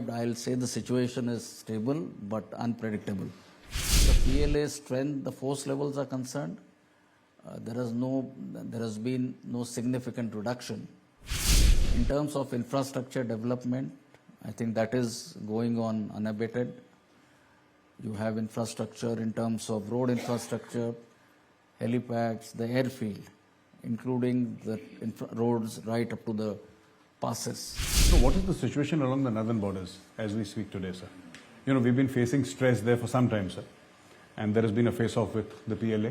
described, I'll say the situation is stable but unpredictable. The PLA strength, the force levels are concerned, there has been no significant reduction. In terms of infrastructure development, I think that is going on unabated. You have infrastructure in terms of road infrastructure, helipads, the airfield, including the roads right up to the passes. So what is the situation along the northern borders as we speak today, sir? You know, we've been facing stress there for some time, sir. And there has been a face-off with the PLA.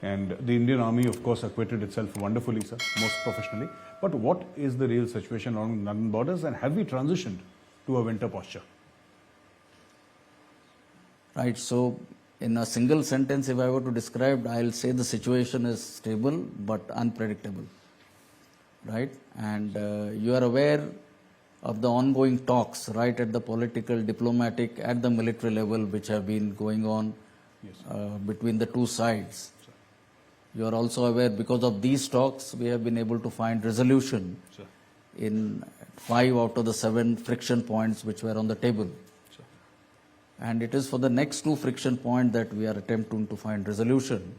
And the Indian Army, of course, acquitted itself wonderfully, sir, most professionally. But what is the real situation along the northern borders, and have we transitioned to a winter posture? Right, so in a single sentence, if I were to describe, I'll say the situation is stable but unpredictable. Right, and you are aware of the ongoing talks, right, at the political, diplomatic, at the military level, which have been going on between the two sides. Sir. You are also aware, because of these talks, we have been able to find resolution in 5 out of the 7 friction points which were on the table. Sir. And it is for the next 2 friction points that we are attempting to find resolution.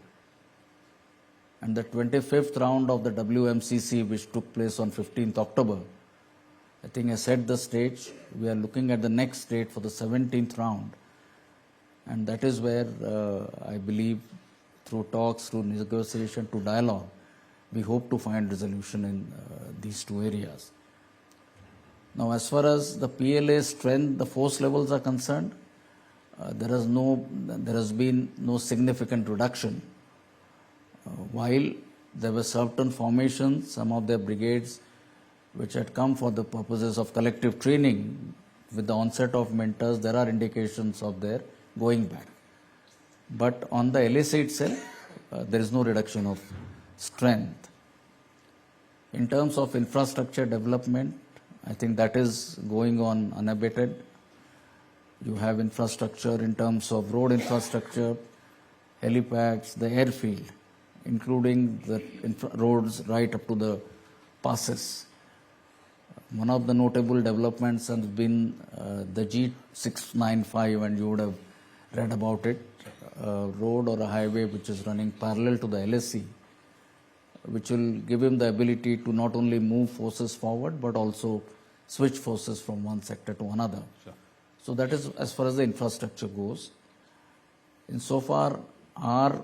And the 25th round of the WMCC, which took place on 15th October, I think has set the stage. We are looking at the next date for the 17th round. And that is where I believe through talks, through negotiation, to dialogue, we hope to find resolution in these 2 areas. Now, as far as the PLA strength, the force levels are concerned, there has been no significant reduction. While there were certain formations, some of their brigades which had come for the purposes of collective training, with the onset of winters, there are indications of their going back. But on the LAC itself, there is no reduction of strength. In terms of infrastructure development, I think that is going on unabated. You have infrastructure in terms of road infrastructure, helipads, the airfield, including the roads right up to the passes. One of the notable developments has been the G695, and you would have read about it, a road or a highway which is running parallel to the LAC, which will give him the ability to not only move forces forward but also switch forces from one sector to another. Sure. So that is as far as the infrastructure goes. Insofar our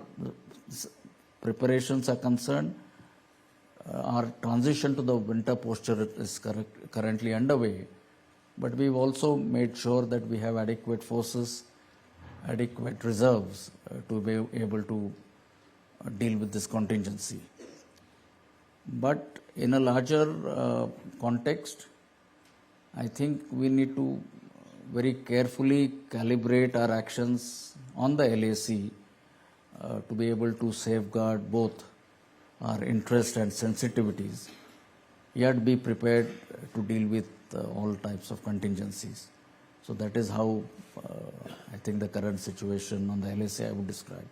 preparations are concerned, our transition to the winter posture is currently underway, but we've also made sure that we have adequate forces, adequate reserves to be able to deal with this contingency. But in a larger context, I think we need to very carefully calibrate our actions on the LAC to be able to safeguard both our interests and sensitivities, yet be prepared to deal with all types of contingencies. So that is how I think the current situation on the LAC I would describe.